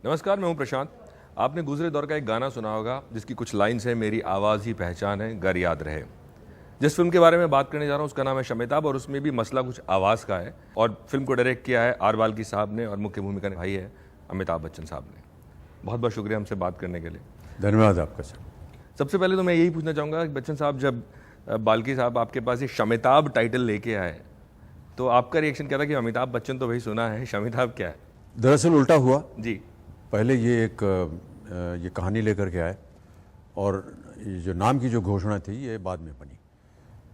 नमस्कार, मैं हूं प्रशांत। आपने गुजरे दौर का एक गाना सुना होगा जिसकी कुछ लाइन्स है, मेरी आवाज़ ही पहचान है, गर याद रहे। जिस फिल्म के बारे में बात करने जा रहा हूं उसका नाम है शमिताब और उसमें भी मसला कुछ आवाज़ का है। और फिल्म को डायरेक्ट किया है आर बाल्की साहब ने और मुख्य भूमिका निभाई है अमिताभ बच्चन साहब ने। बहुत बहुत शुक्रिया हमसे बात करने के लिए। धन्यवाद आपका सर। सबसे पहले तो मैं यही पूछना चाहूँगा कि बच्चन साहब, जब बाल्की साहब आपके पास ये शमिताब टाइटल लेके आए तो आपका रिएक्शन क्या था कि अमिताभ बच्चन तो भाई सुना है, शमिताब क्या है? दरअसल उल्टा हुआ जी। पहले ये कहानी लेकर के आए और ये जो नाम की जो घोषणा थी ये बाद में बनी।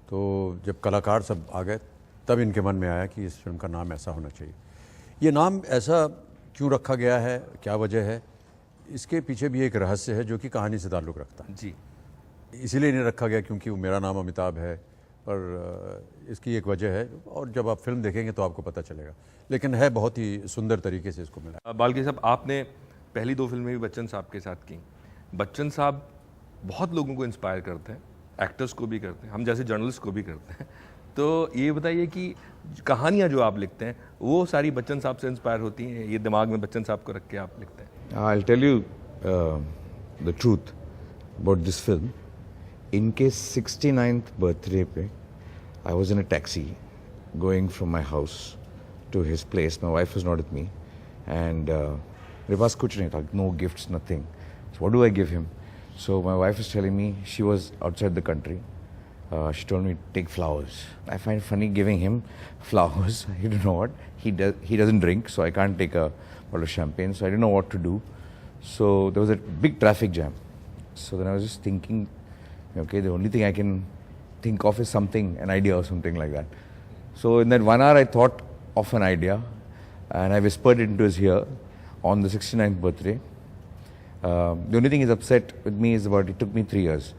तो जब कलाकार सब आ गए तब इनके मन में आया कि इस फिल्म का नाम ऐसा होना चाहिए। ये नाम ऐसा क्यों रखा गया है, क्या वजह है, इसके पीछे भी एक रहस्य है जो कि कहानी से ताल्लुक़ रखता है। जी। इसीलिए नहीं रखा गया क्योंकि मेरा नाम अमिताभ है, पर इसकी एक वजह है और जब आप फिल्म देखेंगे तो आपको पता चलेगा। लेकिन है बहुत ही सुंदर तरीके से इसको मिला। बाल्की साहब, आपने पहली 2 फिल्में भी बच्चन साहब के साथ की। बच्चन साहब बहुत लोगों को इंस्पायर करते हैं, एक्टर्स को भी करते हैं, हम जैसे जर्नलिस्ट को भी करते हैं। तो ये बताइए कि कहानियाँ जो आप लिखते हैं वो सारी बच्चन साहब से इंस्पायर होती हैं, ये दिमाग में बच्चन साहब को रख के आप लिखते हैं? I'll tell you the truth about this film. इनके 69th birthday पे I was in a taxi going from my house to his place. My wife was not with me and मेरे पास कुछ नहीं था, no gifts, nothing. So what do I give him? So my wife was telling me, she was outside the country. She told me take flowers. I find it funny giving him flowers. I don't know what he does. He doesn't drink, so I can't take a bottle of champagne. So I didn't know what to do. So there was a big traffic jam. So then I was just thinking, okay, the only thing I can think of is something, an idea or something like that. So in that 1 hour, I thought of an idea, and I whispered it into his ear on the 69th birthday. The only thing he's upset with me is about it took me 3 years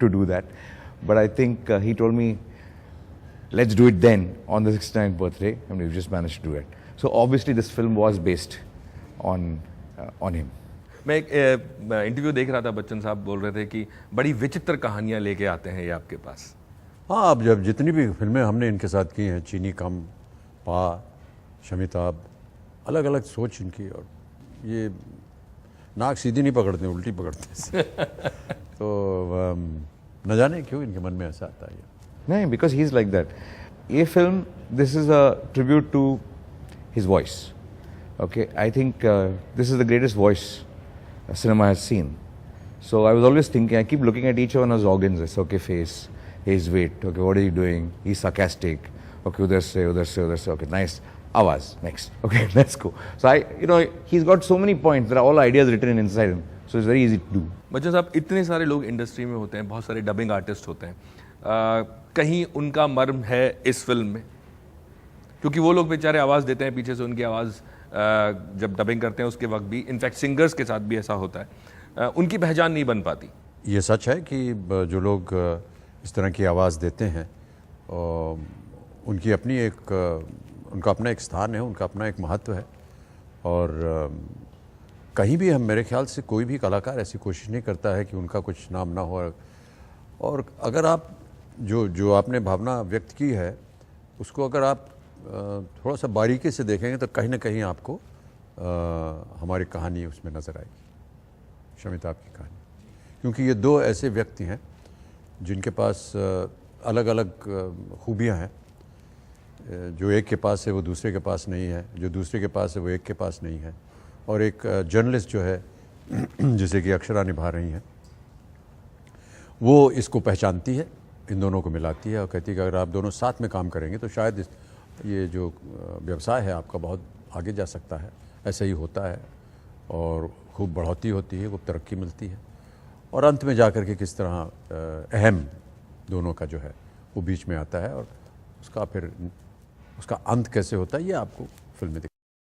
to do that. But I think he told me, let's do it then on the 69th birthday, and we've just managed to do it. So obviously this film was based on him. मैं एक interview देख रहा था, बच्चन साहब बोल रहे थे कि बड़ी विचित्र कहानियाँ लेके आते हैं ये आपके पास। हाँ, अब जब जितनी भी फिल्में हमने इनके साथ की हैं, चीनी कम, पा, शमिताब, अलग अलग सोच इनकी, और ये नाक सीधी नहीं पकड़ते, उल्टी पकड़ते तो न जाने क्यों इनके मन में ऐसा आता है। नहीं, because he's like that. ये film, this is a tribute to his voice. Okay, I think this is the greatest voice cinema has seen. So I was always thinking, I keep looking at each one of his organs. It's okay, face, his weight. Okay, what is he doing? He's sarcastic. Okay, udhar se. Okay, nice. Awaz, next. Okay, let's go. So he's got so many points. There are all ideas written inside him. So it's very easy to do. Bachchan साहब, इतने सारे लोग industry में होते हैं, बहुत सारे dubbing artist होते हैं, कहीं उनका मर्म है इस फिल्म में? क्योंकि वो लोग बेचारे आवाज़ देते हैं, पीछे से उनकी आवाज़ जब डबिंग करते हैं उसके वक्त भी, इनफैक्ट सिंगर्स के साथ भी ऐसा होता है, उनकी पहचान नहीं बन पाती। ये सच है कि जो लोग इस तरह की आवाज़ देते हैं उनकी अपनी उनका अपना एक स्थान है, उनका अपना एक महत्व है। और कहीं भी मेरे ख्याल से कोई भी कलाकार ऐसी कोशिश नहीं करता है कि उनका कुछ नाम ना हो। और अगर आप जो आपने भावना व्यक्त की है उसको अगर आप थोड़ा सा बारीकी से देखेंगे तो कहीं ना कहीं आपको हमारी कहानी उसमें नज़र आएगी, शमिताब की कहानी। क्योंकि ये 2 ऐसे व्यक्ति हैं जिनके पास अलग अलग खूबियाँ हैं। जो एक के पास है वो दूसरे के पास नहीं है, जो दूसरे के पास है वो एक के पास नहीं है। और एक जर्नलिस्ट जो है जिसे कि अक्षरा निभा रही हैं, वो इसको पहचानती है, इन दोनों को मिलाती है और कहती है कि अगर आप दोनों साथ में काम करेंगे तो शायद ये जो व्यवसाय है आपका बहुत आगे जा सकता है। ऐसा ही होता है और खूब बढ़ोतरी होती है, खूब तरक्की मिलती है। और अंत में जाकर के किस तरह अहम दोनों का जो है वो बीच में आता है और उसका अंत कैसे होता है ये आपको फिल्म में